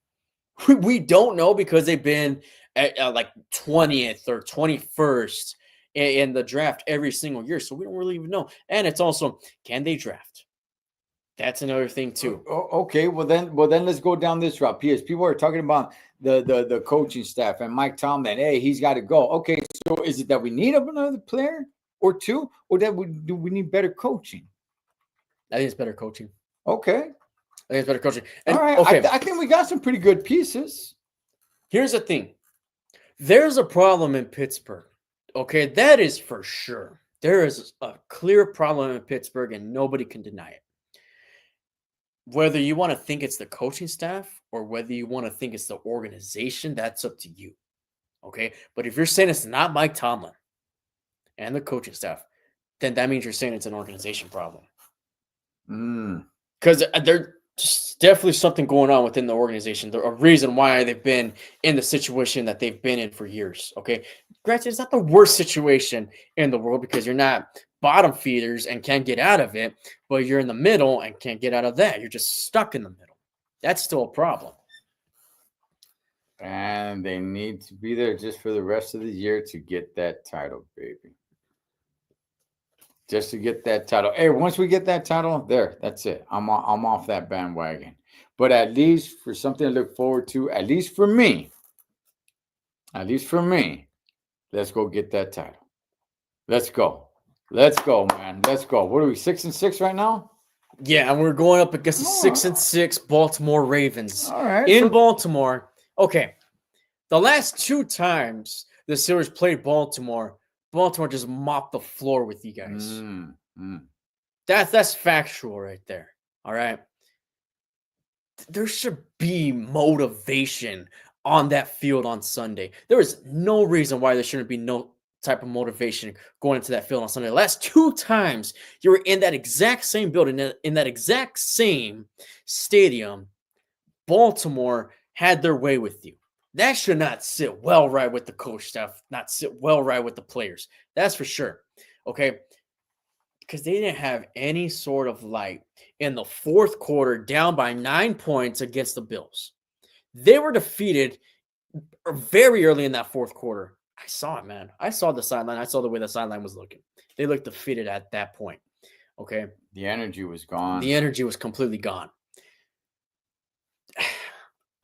We don't know because they've been at like 20th or 21st in the draft every single year. So we don't really even know. And it's also, can they draft? That's another thing too. Okay, well then let's go down this route. Because people are talking about the coaching staff and Mike Tomlin. Hey, he's got to go. Okay, so is it that we need another player or two, or that do we need better coaching? I think it's better coaching. Okay, I think it's better coaching. And, all right, okay, I think we got some pretty good pieces. Here's the thing. There's a problem in Pittsburgh. Okay, that is for sure. There is a clear problem in Pittsburgh, and nobody can deny it. Whether you want to think it's the coaching staff or whether you want to think it's the organization, that's up to you. Okay, but if you're saying it's not Mike Tomlin and the coaching staff, then that means you're saying it's an organization problem. Because there's definitely something going on within the organization. There's a reason why they've been in the situation that they've been in for years. Okay, granted, it's not the worst situation in the world because you're not bottom feeders and can't get out of it, but you're in the middle and can't get out of that. You're just stuck in the middle. That's still a problem. And they need to be there just for the rest of the year to get that title, baby. Just to get that title. Hey, once we get that title, that's it. I'm off that bandwagon. But at least for something to look forward to, at least for me, let's go get that title. Let's go. Let's go, man. Let's go. What are we, 6-6 right now? Yeah, and we're going up against the 6-6 Baltimore Ravens. All right. In Baltimore. Okay. The last 2 times the Steelers played Baltimore just mopped the floor with you guys. That's factual right there. All right. There should be motivation on that field on Sunday. There is no reason why there shouldn't be no type of motivation going into that field on Sunday. The last 2 times you were in that exact same building, in that exact same stadium, Baltimore had their way with you. That should not sit well right with the coach staff, not sit well right with the players. That's for sure. Okay. Because they didn't have any sort of light in the 4th quarter, down by 9 points against the Bills. They were defeated very early in that 4th quarter. I saw it, man. I saw the sideline. I saw the way the sideline was looking. They looked defeated at that point. Okay. The energy was gone. The energy was completely gone.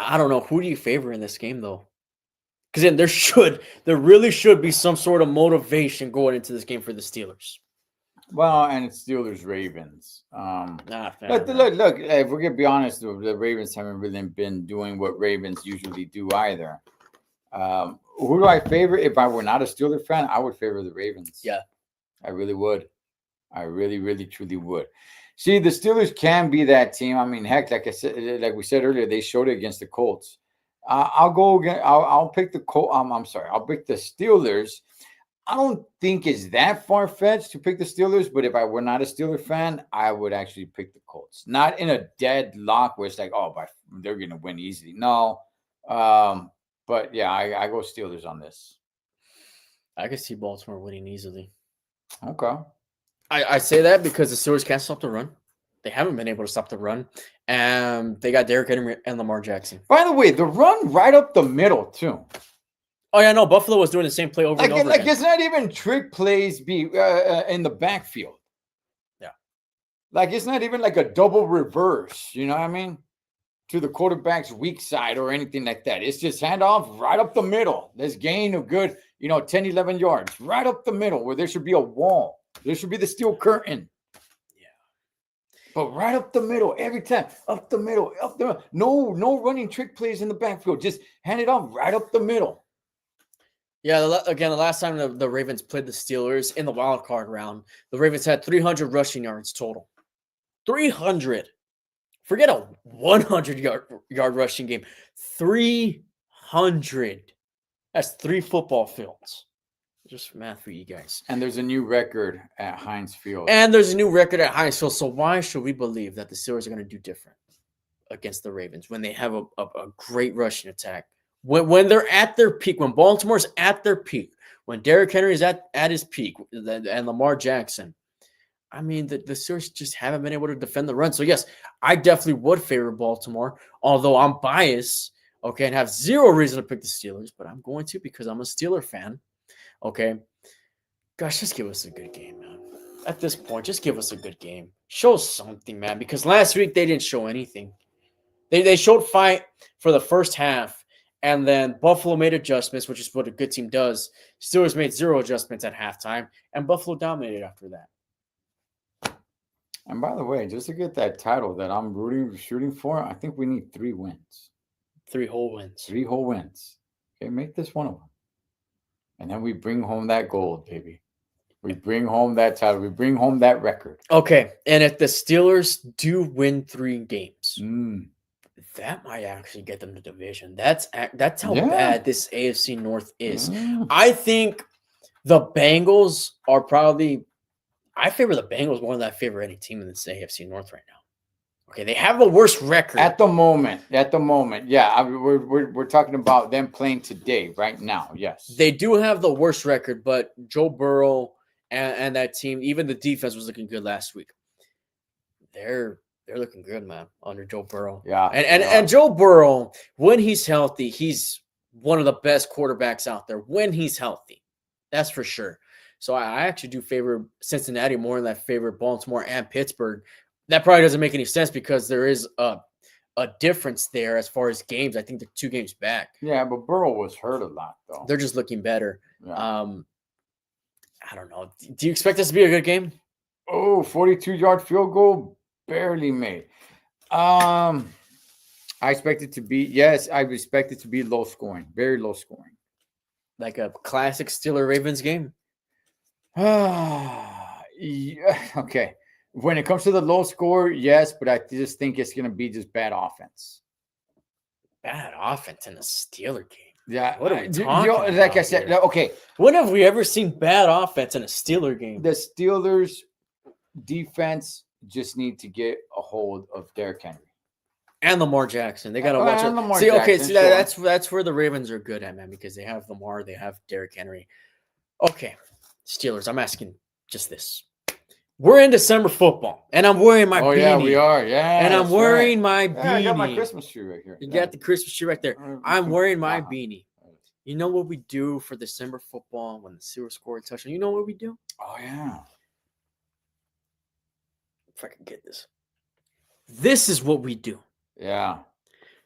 I don't know. Who do you favor in this game, though? Because then there really should be some sort of motivation going into this game for the Steelers. Well, and it's Steelers Ravens. Look, if we're gonna be honest, the Ravens haven't really been doing what Ravens usually do either. Who do I favor? If I were not a Steelers fan, I would favor the Ravens. Yeah, I really would. I really, really, truly would. See, the Steelers can be that team. I mean, heck, like we said earlier, they showed it against the Colts. I'll go again. I'll pick the Colts. I'll pick the Steelers. I don't think it's that far-fetched to pick the Steelers, but if I were not a Steelers fan, I would actually pick the Colts. Not in a deadlock where it's like, they're going to win easily. No. But yeah, I go Steelers on this. I could see Baltimore winning easily. Okay. I say that because the Steelers can't stop the run. They haven't been able to stop the run. And they got Derrick Henry and Lamar Jackson. By the way, the run right up the middle, too. Oh, yeah, no, Buffalo was doing the same play over and over again. It's not even trick plays in the backfield. Yeah. Like, it's not even like a double reverse, you know what I mean? To the quarterback's weak side or anything like that. It's just handoff right up the middle. There's gain of good, 10, 11 yards. Right up the middle where there should be a wall. There should be the steel curtain. Yeah. But right up the middle, every time. Up the middle. No running trick plays in the backfield. Just hand it off right up the middle. Yeah, again, the last time the Ravens played the Steelers in the wild card round, the Ravens had 300 rushing yards total. 300. Forget a 100-yard rushing game. 300. That's 3 football fields. Just math for you guys. And there's a new record at Heinz Field. And there's a new record at Heinz Field. So why should we believe that the Steelers are going to do different against the Ravens when they have a great rushing attack? When they're at their peak, when Baltimore's at their peak, when Derrick Henry is at his peak, and Lamar Jackson, I mean, the Steelers just haven't been able to defend the run. So, yes, I definitely would favor Baltimore, although I'm biased, okay, and have zero reason to pick the Steelers, but I'm going to because I'm a Steeler fan, okay? Gosh, just give us a good game, man. At this point, just give us a good game. Show something, man, because last week they didn't show anything. They showed fight for the first half, and then Buffalo made adjustments, which is what a good team does. Steelers made 0 adjustments at halftime, and Buffalo dominated after that. And by the way, just to get that title that I'm shooting for, I think we need 3 wins. 3 whole wins. 3 whole wins. Okay, make this one of them. And then we bring home that gold, baby. We bring home that title. We bring home that record. Okay, and if the Steelers do win 3 games, that might actually get them the division. That's how bad this AFC North is. I think the Bengals are probably – I favor the Bengals more than I favor any team in this AFC North right now. Okay, they have the worst record. At the moment, yeah. We're talking about them playing today, right now, yes. They do have the worst record, but Joe Burrow and that team, even the defense was looking good last week. They're looking good, man, under Joe Burrow. Yeah. And Joe Burrow, when he's healthy, he's one of the best quarterbacks out there when he's healthy. That's for sure. So I actually do favor Cincinnati more than I favor Baltimore and Pittsburgh. That probably doesn't make any sense because there is a difference there as far as games. I think they're 2 games back. Yeah, but Burrow was hurt a lot, though. They're just looking better. Yeah. I don't know. Do you expect this to be a good game? Oh, 42-yard field goal, barely made. I expect it to be, yes, I expect it to be low scoring, very low scoring. Like a classic Steelers-Ravens game? Yeah, okay. When it comes to the low score, yes, but I just think it's going to be just bad offense. Bad offense in a Steeler game? Yeah. What are we talking about like I said, here? Okay. When have we ever seen bad offense in a Steeler game? The Steelers defense just need to get a hold of Derrick Henry. And Lamar Jackson. They got to watch it. That's where the Ravens are good at, man, because they have Lamar, they have Derrick Henry. Okay, Steelers, I'm asking just this. We're in December football, and I'm wearing my beanie. Yeah, we are. Yeah, and I'm wearing my beanie. I got my Christmas tree right here. You got the Christmas tree right there. I'm wearing my beanie. You know what we do for December football when the Steelers score a touchdown? You know what we do? Oh, yeah. If I can get this. This is what we do. Yeah.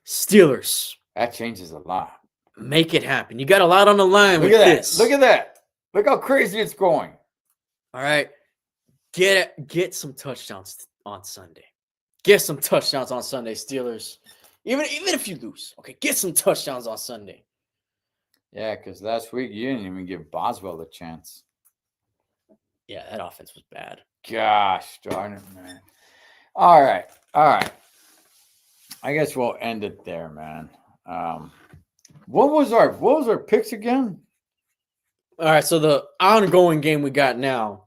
Steelers. That changes a lot. Make it happen. You got a lot on the line with this. Look at that. Look how crazy it's going. All right. Get some touchdowns on Sunday. Get some touchdowns on Sunday, Steelers. Even if you lose, okay, get some touchdowns on Sunday. Yeah, because last week you didn't even give Boswell a chance. Yeah, that offense was bad. Gosh darn it, man. All right. I guess we'll end it there, man. What was our picks again? All right, so the ongoing game we got now,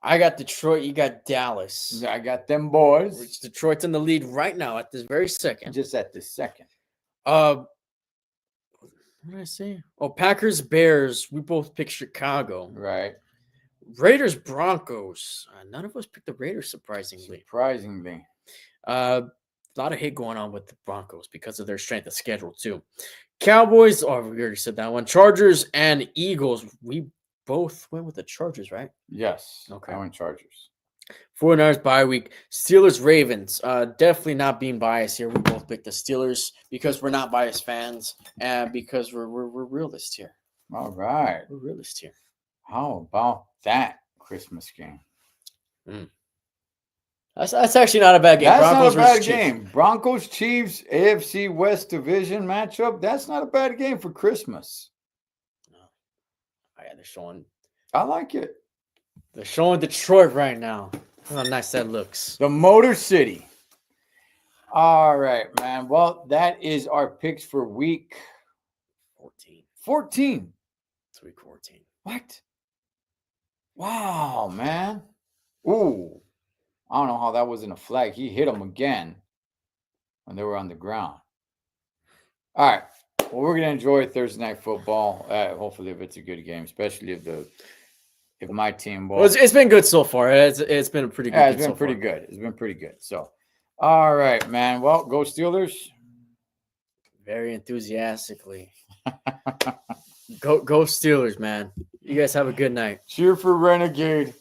I got Detroit, you got Dallas. I got them boys. Which Detroit's in the lead right now at this very second. Just at this second. What did I say? Oh, Packers, Bears. We both picked Chicago. Right. Raiders, Broncos. None of us picked the Raiders, surprisingly. A lot of hate going on with the Broncos because of their strength of schedule, too. Cowboys, we already said that one. Chargers and Eagles. We both went with the Chargers, right? Yes. Okay. I went Chargers. 49ers bye week. Steelers, Ravens. Definitely not being biased here. We both picked the Steelers because we're not biased fans and because we're realists here. All right. We're realists here. How about that Christmas game? That's actually not a bad game. That's Broncos not a bad versus game. Chiefs. Broncos, Chiefs, AFC West Division matchup. That's not a bad game for Christmas. they're showing. I like it. They're showing Detroit right now. How nice that looks. The Motor City. All right, man. Well, that is our picks for week 14. 14. It's week 14. What? Wow, man. Ooh. I don't know how that wasn't a flag. He hit them again when they were on the ground. All right. Well, we're going to enjoy Thursday Night Football. Hopefully, if it's a good game, especially if my team will. Well, it's been good so far. It's been a pretty good. Yeah, it's been pretty good. It's been pretty good. So, all right, man. Well, go Steelers. Very enthusiastically. Go Steelers, man. You guys have a good night. Cheer for Renegade.